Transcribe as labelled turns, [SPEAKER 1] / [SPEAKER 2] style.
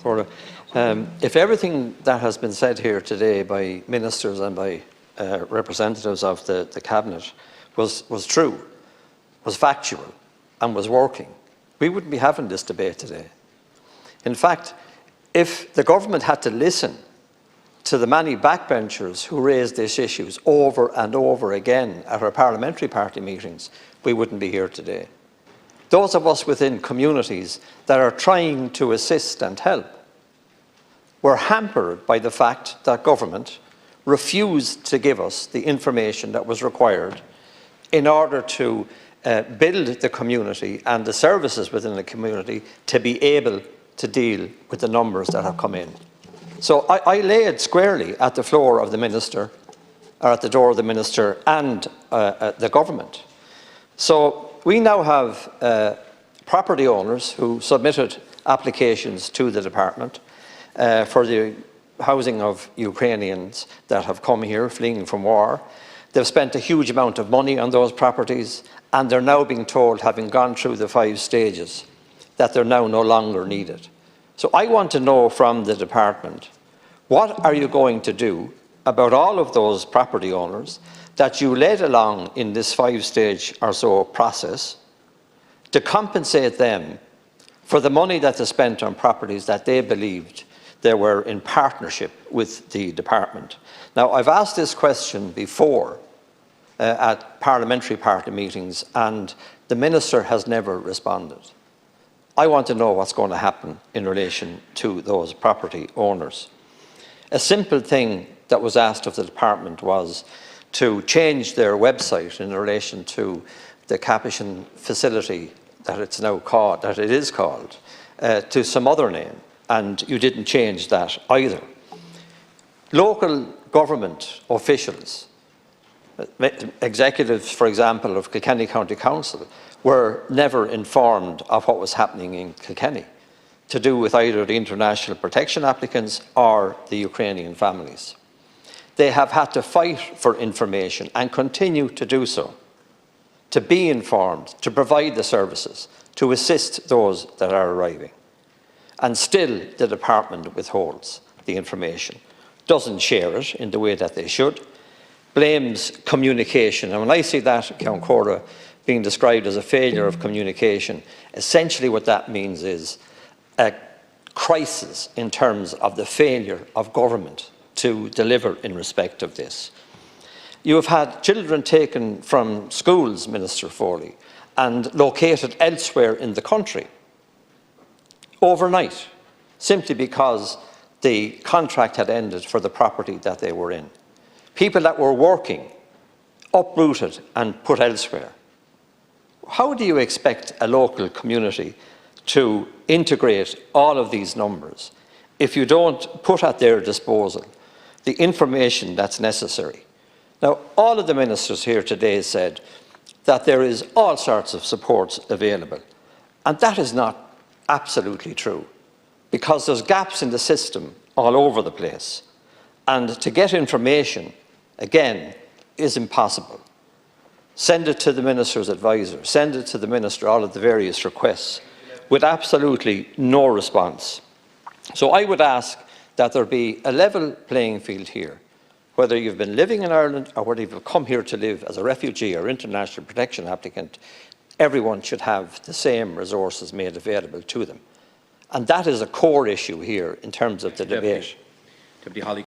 [SPEAKER 1] Cora. If everything that has been said here today by ministers and by representatives of the Cabinet was true, was factual and was working, we wouldn't be having this debate today. In fact, if the government had to listen to the many backbenchers who raised these issues over and over again at our parliamentary party meetings, we wouldn't be here today. Those of us within communities that are trying to assist and help were hampered by the fact that government refused to give us the information that was required in order to build the community and the services within the community to be able to deal with the numbers that have come in. So I lay it squarely at the floor of the Minister, or at the door of the Minister and the government. So we now have property owners who submitted applications to the department for the housing of Ukrainians that have come here fleeing from war. They've spent a huge amount of money on those properties, and they're now being told, having gone through the 5 stages, that they're now no longer needed. So I want to know from the department, what are you going to do about all of those property owners that you led along in this 5-stage or so process to compensate them for the money that they spent on properties that they believed they were in partnership with the department? Now, I've asked this question before at parliamentary party meetings, and the Minister has never responded. I want to know what's going to happen in relation to those property owners. A simple thing that was asked of the department was to change their website in relation to the Capuchin facility that it's now called, that it is called, to some other name, and you didn't change that either. Local government officials, executives, for example, of Kilkenny County Council, were never informed of what was happening in Kilkenny, to do with either the international protection applicants or the Ukrainian families. They have had to fight for information and continue to do so, to be informed, to provide the services, to assist those that are arriving. And still the department withholds the information, doesn't share it in the way that they should, blames communication. And when I see that, Count Cora, being described as a failure of communication, essentially what that means is a crisis in terms of the failure of government to deliver in respect of this. You have had children taken from schools, Minister Foley, and located elsewhere in the country overnight, simply because the contract had ended for the property that they were in. People that were working, uprooted and put elsewhere. How do you expect a local community to integrate all of these numbers if you don't put at their disposal the information that's necessary? Now, all of the ministers here today said that there is all sorts of supports available, and that is not absolutely true, because there's gaps in the system all over the place, and to get information, again, is impossible. Send it to the Minister's advisor, send it to the Minister, all of the various requests, with absolutely no response. So I would ask that there be a level playing field here, whether you've been living in Ireland or whether you've come here to live as a refugee or international protection applicant. Everyone should have the same resources made available to them. And that is a core issue here in terms of the debate.
[SPEAKER 2] Deputy Holly.